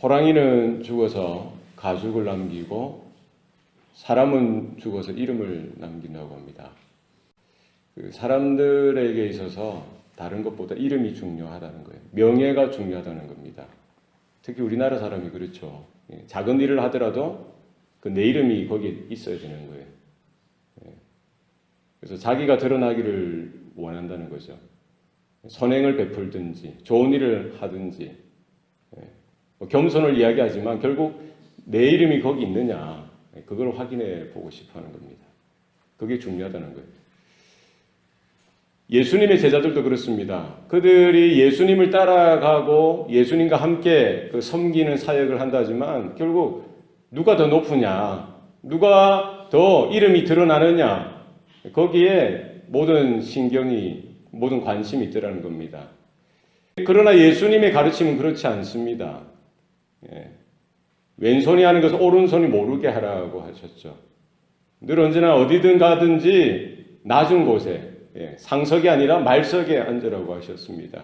호랑이는 죽어서 가죽을 남기고 사람은 죽어서 이름을 남긴다고 합니다. 사람들에게 있어서 다른 것보다 이름이 중요하다는 거예요. 명예가 중요하다는 겁니다. 특히 우리나라 사람이 그렇죠. 작은 일을 하더라도 내 이름이 거기에 있어야 되는 거예요. 그래서 자기가 드러나기를 원한다는 거죠. 선행을 베풀든지 좋은 일을 하든지 겸손을 이야기하지만 결국 내 이름이 거기 있느냐 그걸 확인해 보고 싶어하는 겁니다. 그게 중요하다는 거예요. 예수님의 제자들도 그렇습니다. 그들이 예수님을 따라가고 예수님과 함께 섬기는 사역을 한다지만 결국 누가 더 높으냐, 누가 더 이름이 드러나느냐 거기에 모든 신경이, 모든 관심이 있더라는 겁니다. 그러나 예수님의 가르침은 그렇지 않습니다. 왼손이 하는 것을 오른손이 모르게 하라고 하셨죠. 늘 언제나 어디든 가든지 낮은 곳에 상석이 아니라 말석에 앉으라고 하셨습니다.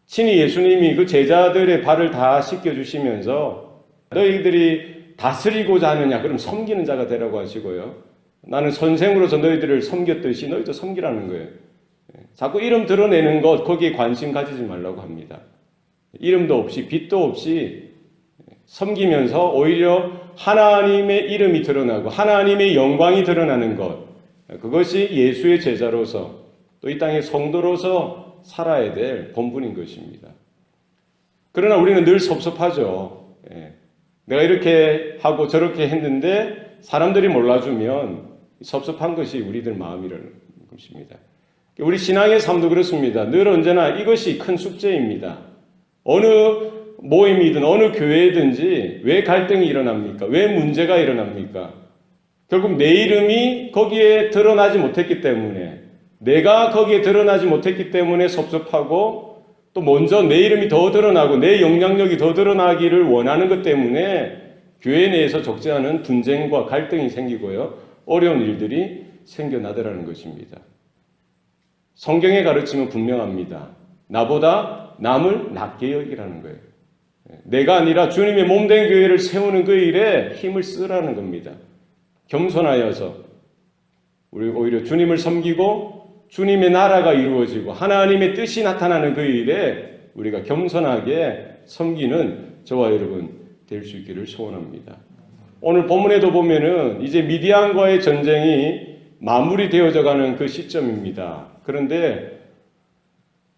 친히 예수님이 그 제자들의 발을 다 씻겨주시면서 너희들이 다스리고자 하느냐 그럼 섬기는 자가 되라고 하시고요. 나는 선생으로서 너희들을 섬겼듯이 너희도 섬기라는 거예요. 자꾸 이름 드러내는 것 거기에 관심 가지지 말라고 합니다. 이름도 없이 빛도 없이 섬기면서 오히려 하나님의 이름이 드러나고 하나님의 영광이 드러나는 것 그것이 예수의 제자로서 또 이 땅의 성도로서 살아야 될 본분인 것입니다. 그러나 우리는 늘 섭섭하죠. 내가 이렇게 하고 저렇게 했는데 사람들이 몰라주면 섭섭한 것이 우리들 마음이라는 것입니다. 우리 신앙의 삶도 그렇습니다. 늘 언제나 이것이 큰 숙제입니다. 어느 모임이든 어느 교회든지 왜 갈등이 일어납니까? 왜 문제가 일어납니까? 결국 내 이름이 거기에 드러나지 못했기 때문에 내가 거기에 드러나지 못했기 때문에 섭섭하고 또 먼저 내 이름이 더 드러나고 내 영향력이 더 드러나기를 원하는 것 때문에 교회 내에서 적지 않은 분쟁과 갈등이 생기고요. 어려운 일들이 생겨나더라는 것입니다. 성경의 가르침은 분명합니다. 나보다 남을 낮게 여기라는 거예요. 내가 아니라 주님의 몸된 교회를 세우는 그 일에 힘을 쓰라는 겁니다. 겸손하여서 우리 오히려 주님을 섬기고 주님의 나라가 이루어지고 하나님의 뜻이 나타나는 그 일에 우리가 겸손하게 섬기는 저와 여러분 될 수 있기를 소원합니다. 오늘 본문에도 보면은 이제 미디안과의 전쟁이 마무리되어져 가는 그 시점입니다. 그런데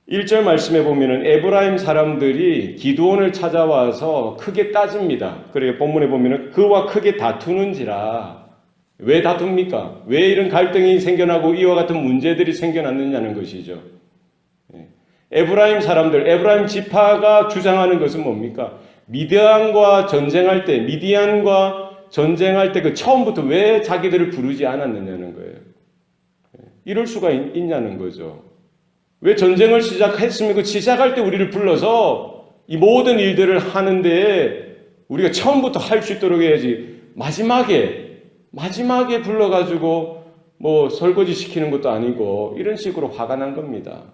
1절 말씀에 보면은 에브라임 사람들이 기드온을 찾아와서 크게 따집니다. 그래요. 본문에 보면은 그와 크게 다투는지라. 왜 다툽니까? 왜 이런 갈등이 생겨나고 이와 같은 문제들이 생겨났느냐는 것이죠. 에브라임 사람들, 에브라임 지파가 주장하는 것은 뭡니까? 미디안과 전쟁할 때 그 처음부터 왜 자기들을 부르지 않았느냐는 거예요. 이럴 수가 있냐는 거죠. 왜 전쟁을 시작했으면 그 시작할 때 우리를 불러서 이 모든 일들을 하는데 우리가 처음부터 할 수 있도록 해야지 마지막에 불러가지고 뭐 설거지 시키는 것도 아니고 이런 식으로 화가 난 겁니다.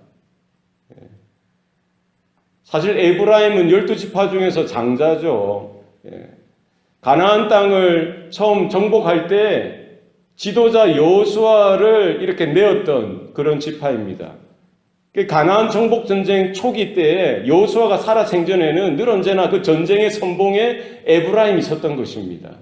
사실 에브라임은 12지파 중에서 장자죠. 가나안 땅을 처음 정복할 때 지도자 여호수아를 이렇게 내었던 그런 지파입니다. 가나안 정복 전쟁 초기 때 여호수아가 살아 생전에는 늘 언제나 그 전쟁의 선봉에 에브라임이 섰던 것입니다.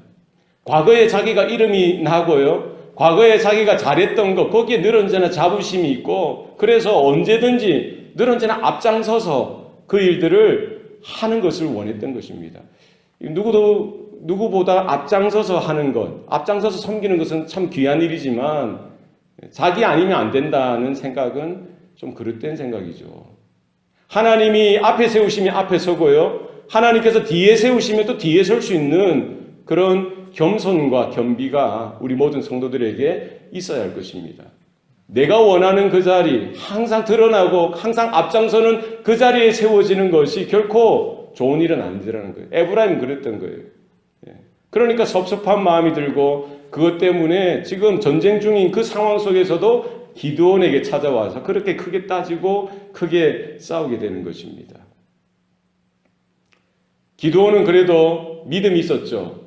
과거에 자기가 이름이 나고요. 과거에 자기가 잘했던 것 거기에 늘 언제나 자부심이 있고 그래서 언제든지 늘 언제나 앞장서서 그 일들을 하는 것을 원했던 것입니다. 누구보다 앞장서서 하는 것, 앞장서서 섬기는 것은 참 귀한 일이지만 자기 아니면 안 된다는 생각은 좀 그릇된 생각이죠. 하나님이 앞에 세우시면 앞에 서고요. 하나님께서 뒤에 세우시면 또 뒤에 설 수 있는 그런 겸손과 겸비가 우리 모든 성도들에게 있어야 할 것입니다. 내가 원하는 그 자리, 항상 드러나고 항상 앞장서는 그 자리에 세워지는 것이 결코 좋은 일은 아니더라는 거예요. 에브라임은 그랬던 거예요. 그러니까 섭섭한 마음이 들고 그것 때문에 지금 전쟁 중인 그 상황 속에서도 기드온에게 찾아와서 그렇게 크게 따지고 크게 싸우게 되는 것입니다. 기드온은 그래도 믿음이 있었죠.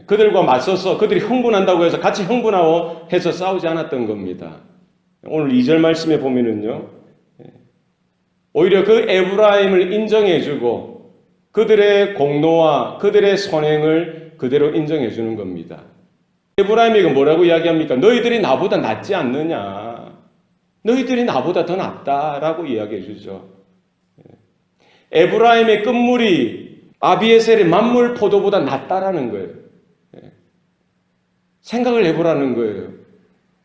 그들과 맞서서 그들이 흥분한다고 해서 같이 흥분하고 해서 싸우지 않았던 겁니다. 오늘 2절 말씀에 보면은요, 오히려 그 에브라임을 인정해주고 그들의 공로와 그들의 선행을 그대로 인정해주는 겁니다. 에브라임에게 뭐라고 이야기합니까? 너희들이 나보다 낫지 않느냐? 너희들이 나보다 더 낫다라고 이야기해주죠. 에브라임의 끝물이 아비에셀의 만물 포도보다 낫다라는 거예요. 생각을 해보라는 거예요.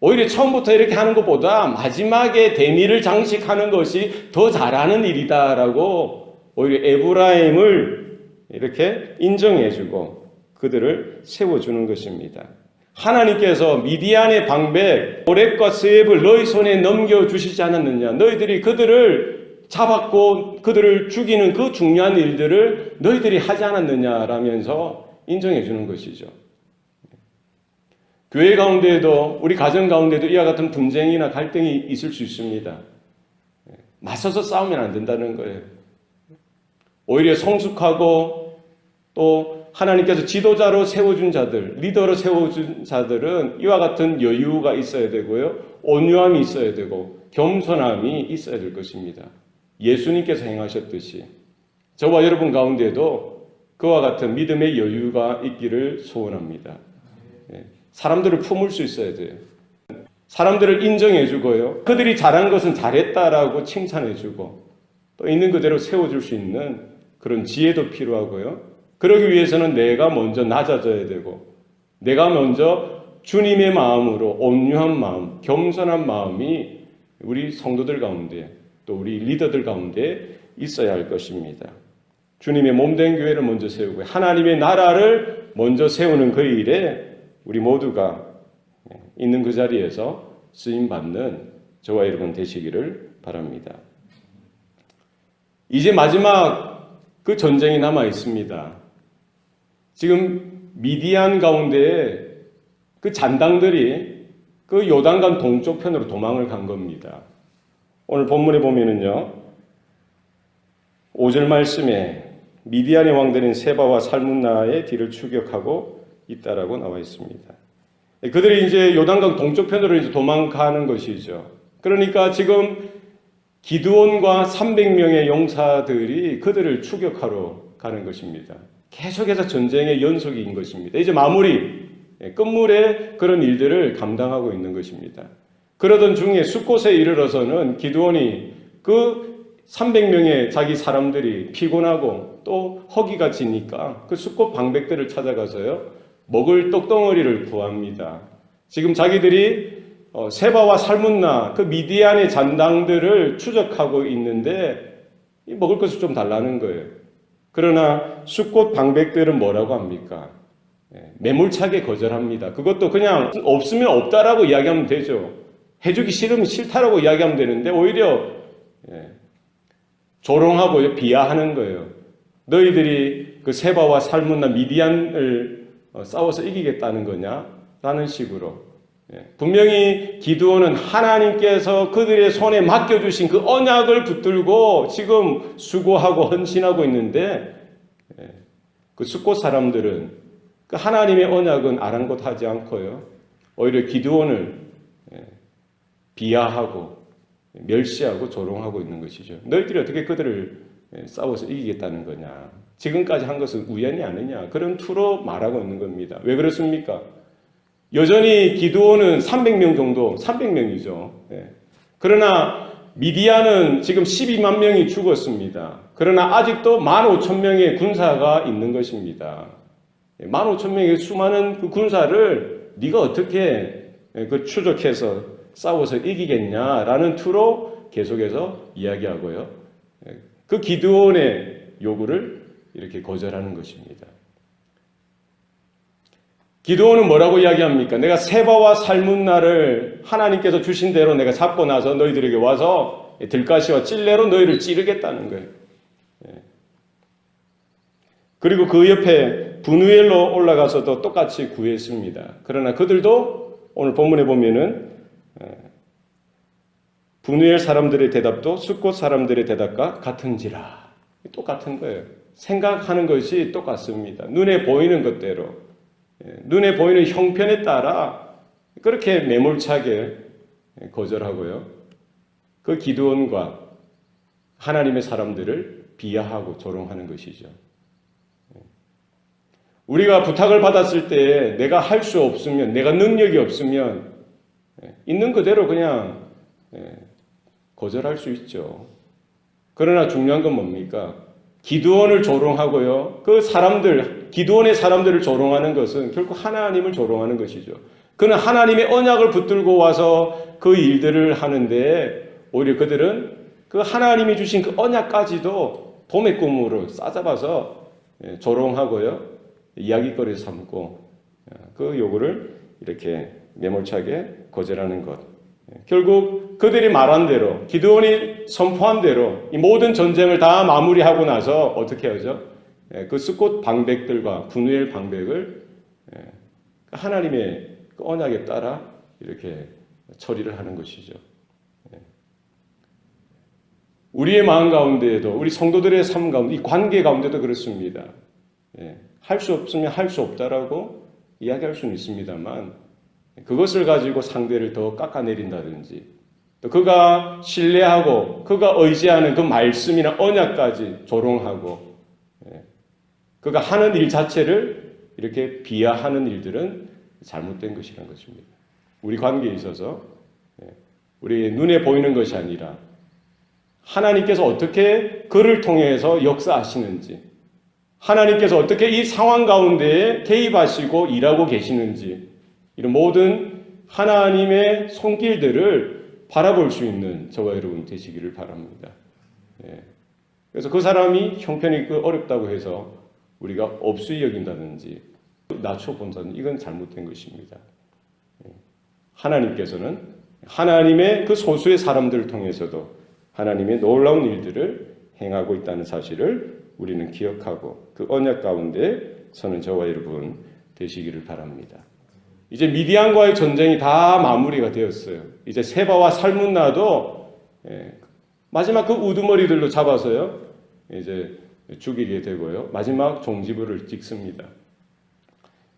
오히려 처음부터 이렇게 하는 것보다 마지막에 대미를 장식하는 것이 더 잘하는 일이다라고 오히려 에브라임을 이렇게 인정해주고 그들을 세워주는 것입니다. 하나님께서 미디안의 방백 오렙과 스웹을 너희 손에 넘겨주시지 않았느냐? 너희들이 그들을 잡았고 그들을 죽이는 그 중요한 일들을 너희들이 하지 않았느냐라면서 인정해주는 것이죠. 교회 가운데에도 우리 가정 가운데도 이와 같은 분쟁이나 갈등이 있을 수 있습니다. 맞서서 싸우면 안 된다는 거예요. 오히려 성숙하고 또 하나님께서 지도자로 세워준 자들, 리더로 세워준 자들은 이와 같은 여유가 있어야 되고요. 온유함이 있어야 되고 겸손함이 있어야 될 것입니다. 예수님께서 행하셨듯이 저와 여러분 가운데도 그와 같은 믿음의 여유가 있기를 소원합니다. 사람들을 품을 수 있어야 돼요. 사람들을 인정해주고요. 그들이 잘한 것은 잘했다라고 칭찬해주고 또 있는 그대로 세워줄 수 있는 그런 지혜도 필요하고요. 그러기 위해서는 내가 먼저 낮아져야 되고 내가 먼저 주님의 마음으로 온유한 마음, 겸손한 마음이 우리 성도들 가운데 또 우리 리더들 가운데 있어야 할 것입니다. 주님의 몸된 교회를 먼저 세우고 하나님의 나라를 먼저 세우는 그 일에 우리 모두가 있는 그 자리에서 쓰임받는 저와 여러분 되시기를 바랍니다. 이제 마지막 그 전쟁이 남아 있습니다. 지금 미디안 가운데에 그 잔당들이 그 요단강 동쪽 편으로 도망을 간 겁니다. 오늘 본문에 보면은요, 5절 말씀에 미디안의 왕들인 세바와 살문나의 뒤를 추격하고 있다라고 나와 있습니다. 그들이 이제 요단강 동쪽 편으로 이제 도망가는 것이죠. 그러니까 지금 기드온과 300명의 용사들이 그들을 추격하러 가는 것입니다. 계속해서 전쟁의 연속인 것입니다. 이제 마무리, 끝물의 그런 일들을 감당하고 있는 것입니다. 그러던 중에 숫곳에 이르러서는 기드온이 그 300명의 자기 사람들이 피곤하고 또 허기가 지니까 그 숫곳 방백들을 찾아가서요, 먹을 떡덩어리를 구합니다. 지금 자기들이 세바와 살문나 그 미디안의 잔당들을 추적하고 있는데 먹을 것을 좀 달라는 거예요. 그러나 숫곳 방백들은 뭐라고 합니까? 매몰차게 거절합니다. 그것도 그냥 없으면 없다라고 이야기하면 되죠. 해주기 싫으면 싫다라고 이야기하면 되는데 오히려 조롱하고 비하하는 거예요. 너희들이 그 세바와 살문나 미디안을 싸워서 이기겠다는 거냐? 라는 식으로. 분명히 기드온은 하나님께서 그들의 손에 맡겨주신 그 언약을 붙들고 지금 수고하고 헌신하고 있는데 그 숫곳 사람들은 그 하나님의 언약은 아랑곳하지 않고요. 오히려 기드온을 비하하고 멸시하고 조롱하고 있는 것이죠. 너희들이 어떻게 그들을 싸워서 이기겠다는 거냐? 지금까지 한 것은 우연이 아니냐? 그런 투로 말하고 있는 겁니다. 왜 그렇습니까? 여전히 기드온은 300명 정도, 300명이죠. 그러나 미디안은 지금 12만 명이 죽었습니다. 그러나 아직도 15,000명의 군사가 있는 것입니다. 15,000명의 수많은 그 군사를 네가 어떻게 그 추적해서 싸워서 이기겠냐라는 투로 계속해서 이야기하고요. 그 기드온의 요구를 이렇게 거절하는 것입니다. 기드온은 뭐라고 이야기합니까? 내가 세바와 살문나를 하나님께서 주신 대로 내가 잡고 나서 너희들에게 와서 들가시와 찔레로 너희를 찌르겠다는 거예요. 그리고 그 옆에 분우엘로 올라가서도 똑같이 구했습니다. 그러나 그들도 오늘 본문에 보면은 분우엘 사람들의 대답도 숫곳 사람들의 대답과 같은지라. 똑같은 거예요. 생각하는 것이 똑같습니다. 눈에 보이는 것대로, 눈에 보이는 형편에 따라 그렇게 매몰차게 거절하고요. 그 기드온과 하나님의 사람들을 비하하고 조롱하는 것이죠. 우리가 부탁을 받았을 때 내가 할 수 없으면, 내가 능력이 없으면 있는 그대로 그냥 거절할 수 있죠. 그러나 중요한 건 뭡니까? 기드온을 조롱하고요. 그 사람들, 기드온의 사람들을 조롱하는 것은 결국 하나님을 조롱하는 것이죠. 그는 하나님의 언약을 붙들고 와서 그 일들을 하는데 오히려 그들은 그 하나님이 주신 그 언약까지도 도매금으로 싸잡아서 조롱하고요. 이야기거리 삼고 그 요구를 이렇게 매몰차게 거절하는 것. 결국 그들이 말한 대로, 기드온이 선포한 대로 이 모든 전쟁을 다 마무리하고 나서 어떻게 하죠? 그 숫곳 방백들과 분우엘 방백을 하나님의 그 언약에 따라 이렇게 처리를 하는 것이죠. 우리의 마음 가운데에도, 우리 성도들의 삶 가운데, 이 관계 가운데도 그렇습니다. 할 수 없으면 할 수 없다라고 이야기할 수는 있습니다만 그것을 가지고 상대를 더 깎아내린다든지 또 그가 신뢰하고 그가 의지하는 그 말씀이나 언약까지 조롱하고 그가 하는 일 자체를 이렇게 비하하는 일들은 잘못된 것이라는 것입니다. 우리 관계에 있어서 우리 눈에 보이는 것이 아니라 하나님께서 어떻게 그를 통해서 역사하시는지, 하나님께서 어떻게 이 상황 가운데에 개입하시고 일하고 계시는지, 이런 모든 하나님의 손길들을 바라볼 수 있는 저와 여러분 되시기를 바랍니다. 그래서 그 사람이 형편이 어렵다고 해서 우리가 업수히 여긴다든지 낮춰본다든지 이건 잘못된 것입니다. 하나님께서는 하나님의 그 소수의 사람들을 통해서도 하나님의 놀라운 일들을 행하고 있다는 사실을 우리는 기억하고 그 언약 가운데 서는 저와 여러분 되시기를 바랍니다. 이제 미디안과의 전쟁이 다 마무리가 되었어요. 이제 세바와 살문나도 마지막 그 우두머리들로 잡아서요 이제 죽이게 되고요. 마지막 종지부를 찍습니다.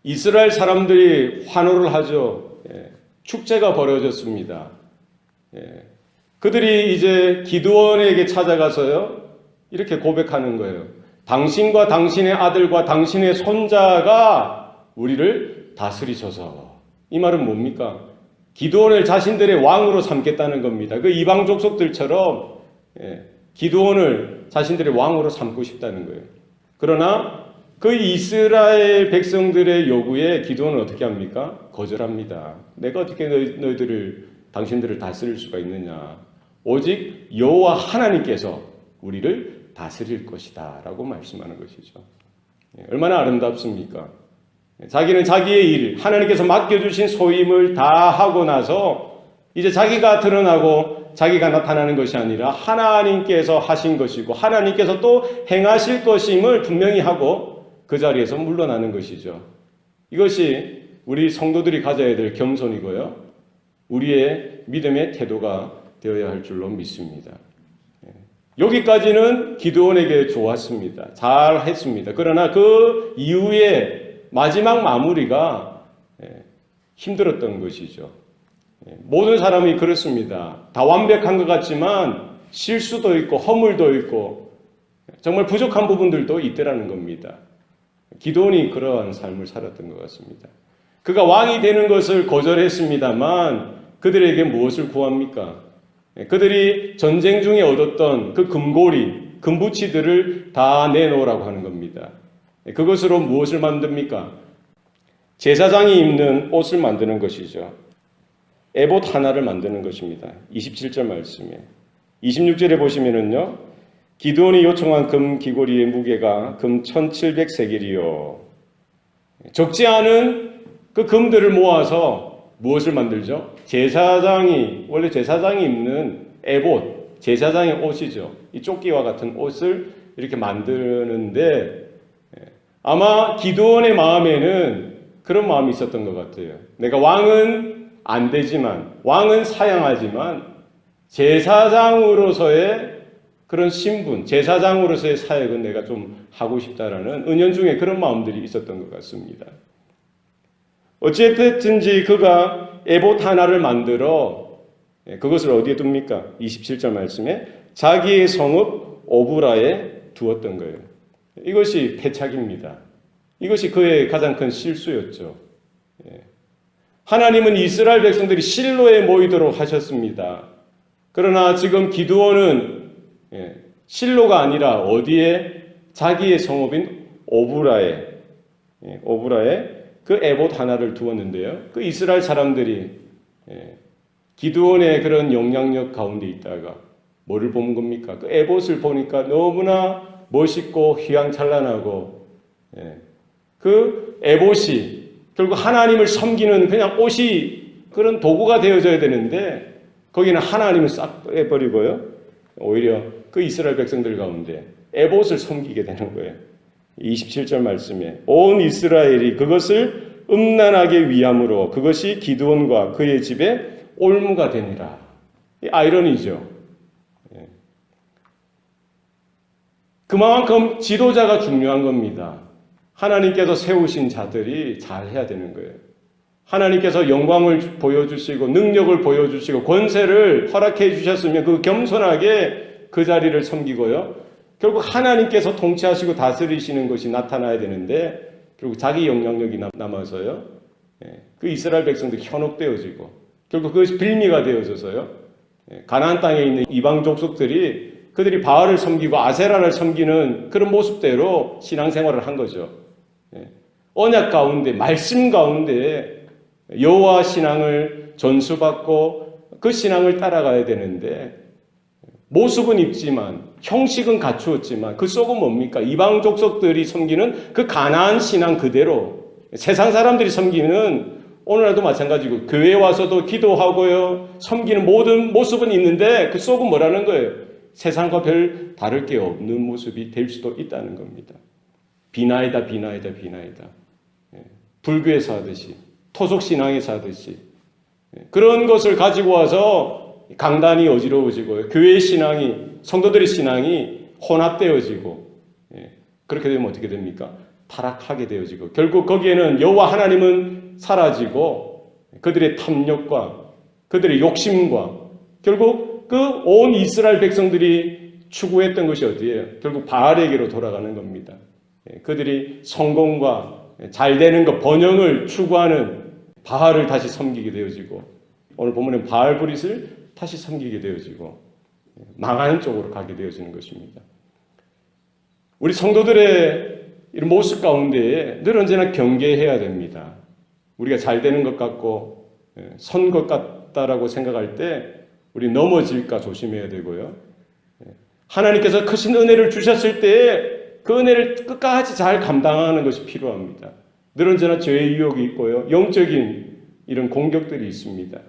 이스라엘 사람들이 환호를 하죠. 축제가 벌어졌습니다. 그들이 이제 기드온에게 찾아가서요 이렇게 고백하는 거예요. 당신과 당신의 아들과 당신의 손자가 우리를 다스리소서. 이 말은 뭡니까? 기드온을 자신들의 왕으로 삼겠다는 겁니다. 그 이방 족속들처럼 기드온을 자신들의 왕으로 삼고 싶다는 거예요. 그러나 그 이스라엘 백성들의 요구에 기드온은 어떻게 합니까? 거절합니다. 내가 어떻게 당신들을 다스릴 수가 있느냐? 오직 여호와 하나님께서 우리를 다스릴 것이다 라고 말씀하는 것이죠. 얼마나 아름답습니까? 자기는 자기의 일, 하나님께서 맡겨주신 소임을 다 하고 나서 이제 자기가 드러나고 자기가 나타나는 것이 아니라 하나님께서 하신 것이고 하나님께서 또 행하실 것임을 분명히 하고 그 자리에서 물러나는 것이죠. 이것이 우리 성도들이 가져야 될 겸손이고요. 우리의 믿음의 태도가 되어야 할 줄로 믿습니다. 여기까지는 기드온에게 좋았습니다. 잘 했습니다. 그러나 그 이후에 마지막 마무리가 힘들었던 것이죠. 모든 사람이 그렇습니다. 다 완벽한 것 같지만 실수도 있고 허물도 있고 정말 부족한 부분들도 있더라는 겁니다. 기드온이 그러한 삶을 살았던 것 같습니다. 그가 왕이 되는 것을 거절했습니다만 그들에게 무엇을 구합니까? 그들이 전쟁 중에 얻었던 그 금고리, 금부치들을 다 내놓으라고 하는 겁니다. 그것으로 무엇을 만듭니까? 제사장이 입는 옷을 만드는 것이죠. 에봇 하나를 만드는 것입니다. 27절 말씀에. 26절에 보시면은요. 기드온이 요청한 금 귀고리의 무게가 금 1700세겔이요. 적지 않은 그 금들을 모아서 무엇을 만들죠? 원래 제사장이 입는 에봇, 제사장의 옷이죠. 이 조끼와 같은 옷을 이렇게 만드는데 아마 기드온의 마음에는 그런 마음이 있었던 것 같아요. 내가 왕은 안 되지만, 왕은 사양하지만 제사장으로서의 그런 신분, 제사장으로서의 사역은 내가 좀 하고 싶다라는 은연중에 그런 마음들이 있었던 것 같습니다. 어찌됐든지 그가 에봇 하나를 만들어 그것을 어디에 둡니까? 27절 말씀에 자기의 성읍 오브라에 두었던 거예요. 이것이 패착입니다. 이것이 그의 가장 큰 실수였죠. 하나님은 이스라엘 백성들이 실로에 모이도록 하셨습니다. 그러나 지금 기드온은 실로가 아니라 어디에? 자기의 성읍인 오브라에 그 에봇 하나를 두었는데요. 그 이스라엘 사람들이 기드온의 그런 영향력 가운데 있다가 뭐를 본 겁니까? 그 에봇을 보니까 너무나 멋있고 휘황찬란하고 그 에봇이 결국 하나님을 섬기는 그냥 옷이 그런 도구가 되어져야 되는데 거기는 하나님을 싹 빼버리고요. 오히려 그 이스라엘 백성들 가운데 에봇을 섬기게 되는 거예요. 27절 말씀에 온 이스라엘이 그것을 음란하게 위함으로 그것이 기드온과 그의 집에 올무가 되니라. 이 아이러니죠. 그만큼 지도자가 중요한 겁니다. 하나님께서 세우신 자들이 잘해야 되는 거예요. 하나님께서 영광을 보여주시고 능력을 보여주시고 권세를 허락해 주셨으면 그 겸손하게 그 자리를 섬기고요. 결국 하나님께서 통치하시고 다스리시는 것이 나타나야 되는데 결국 자기 영향력이 남아서요. 그 이스라엘 백성들이 현혹되어지고 결국 그것이 빌미가 되어져서요. 가나안 땅에 있는 이방 족속들이 그들이 바알을 섬기고 아세라를 섬기는 그런 모습대로 신앙생활을 한 거죠. 언약 가운데 말씀 가운데 여호와 신앙을 전수받고 그 신앙을 따라가야 되는데 모습은 있지만 형식은 갖추었지만 그 속은 뭡니까? 이방 족속들이 섬기는 그 가나안 신앙 그대로 세상 사람들이 섬기는 오늘날도 마찬가지고 교회에 와서도 기도하고요 섬기는 모든 모습은 있는데 그 속은 뭐라는 거예요? 세상과 별 다를 게 없는 모습이 될 수도 있다는 겁니다. 비나이다. 불교에서 하듯이 토속신앙에서 하듯이 그런 것을 가지고 와서 강단이 어지러워지고요. 교회의 신앙이 성도들의 신앙이 혼합되어지고 그렇게 되면 어떻게 됩니까? 타락하게 되어지고 결국 거기에는 여호와 하나님은 사라지고 그들의 탐욕과 그들의 욕심과 결국 그 온 이스라엘 백성들이 추구했던 것이 어디예요? 결국 바알에게로 돌아가는 겁니다. 그들이 성공과 잘 되는 것, 번영을 추구하는 바알을 다시 섬기게 되어지고 오늘 본문에 바알브릿을 다시 섬기게 되어지고 망하는 쪽으로 가게 되어지는 것입니다. 우리 성도들의 이런 모습 가운데 늘 언제나 경계해야 됩니다. 우리가 잘 되는 것 같고 선 것 같다라고 생각할 때 우리 넘어질까 조심해야 되고요. 하나님께서 크신 은혜를 주셨을 때 그 은혜를 끝까지 잘 감당하는 것이 필요합니다. 늘 언제나 죄의 유혹이 있고요. 영적인 이런 공격들이 있습니다.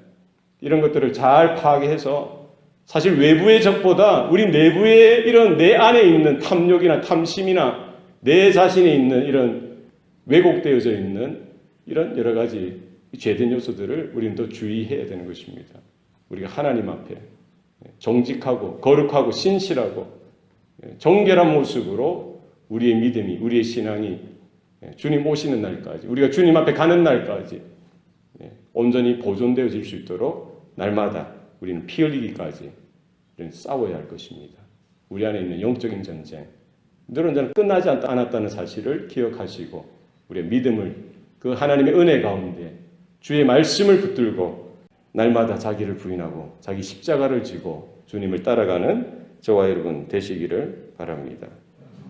이런 것들을 잘 파악해서 사실 외부의 적보다 우리 내부의 이런 내 안에 있는 탐욕이나 탐심이나 내 자신에 있는 이런 왜곡되어져 있는 이런 여러 가지 죄된 요소들을 우리는 더 주의해야 되는 것입니다. 우리가 하나님 앞에 정직하고 거룩하고 신실하고 정결한 모습으로 우리의 믿음이 우리의 신앙이 주님 오시는 날까지 우리가 주님 앞에 가는 날까지 온전히 보존되어질 수 있도록 날마다 우리는 피 흘리기까지 싸워야 할 것입니다. 우리 안에 있는 영적인 전쟁 늘 언제나 끝나지 않았다는 사실을 기억하시고 우리의 믿음을 그 하나님의 은혜 가운데 주의 말씀을 붙들고 날마다 자기를 부인하고 자기 십자가를 지고 주님을 따라가는 저와 여러분 되시기를 바랍니다.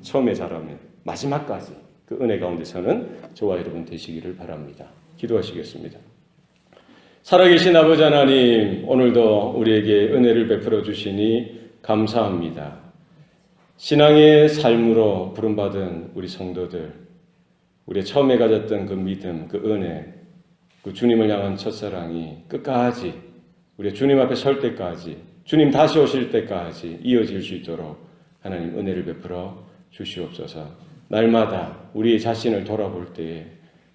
처음에 잘하면 마지막까지 그 은혜 가운데서는 저와 여러분 되시기를 바랍니다. 기도하시겠습니다. 살아계신 아버지 하나님, 오늘도 우리에게 은혜를 베풀어 주시니 감사합니다. 신앙의 삶으로 부름받은 우리 성도들, 우리 처음에 가졌던 그 믿음, 그 은혜, 그 주님을 향한 첫사랑이 끝까지 우리 주님 앞에 설 때까지 주님 다시 오실 때까지 이어질 수 있도록 하나님 은혜를 베풀어 주시옵소서. 날마다 우리의 자신을 돌아볼 때에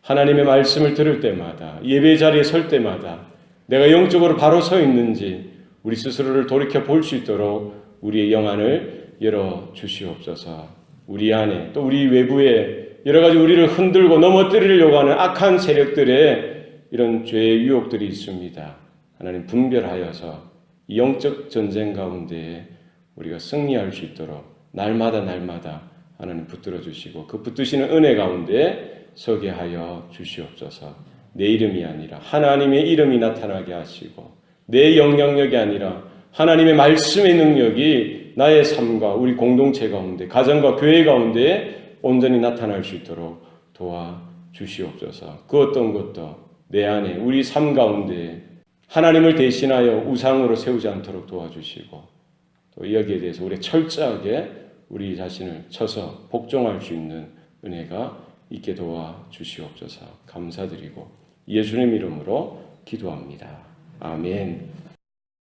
하나님의 말씀을 들을 때마다 예배 자리에 설 때마다 내가 영적으로 바로 서 있는지 우리 스스로를 돌이켜 볼 수 있도록 우리의 영안을 열어 주시옵소서. 우리 안에 또 우리 외부에 여러 가지 우리를 흔들고 넘어뜨리려고 하는 악한 세력들의 이런 죄의 유혹들이 있습니다. 하나님 분별하여서 이 영적 전쟁 가운데 우리가 승리할 수 있도록 날마다 하나님 붙들어 주시고 그 붙드시는 은혜 가운데 서게 하여 주시옵소서. 내 이름이 아니라 하나님의 이름이 나타나게 하시고 내 영향력이 아니라 하나님의 말씀의 능력이 나의 삶과 우리 공동체 가운데 가정과 교회 가운데 온전히 나타날 수 있도록 도와주시옵소서. 그 어떤 것도 내 안에 우리 삶 가운데 하나님을 대신하여 우상으로 세우지 않도록 도와주시고 또 여기에 대해서 우리 철저하게 우리 자신을 쳐서 복종할 수 있는 은혜가 있게 도와주시옵소서. 감사드리고 예수님 이름으로 기도합니다. 아멘.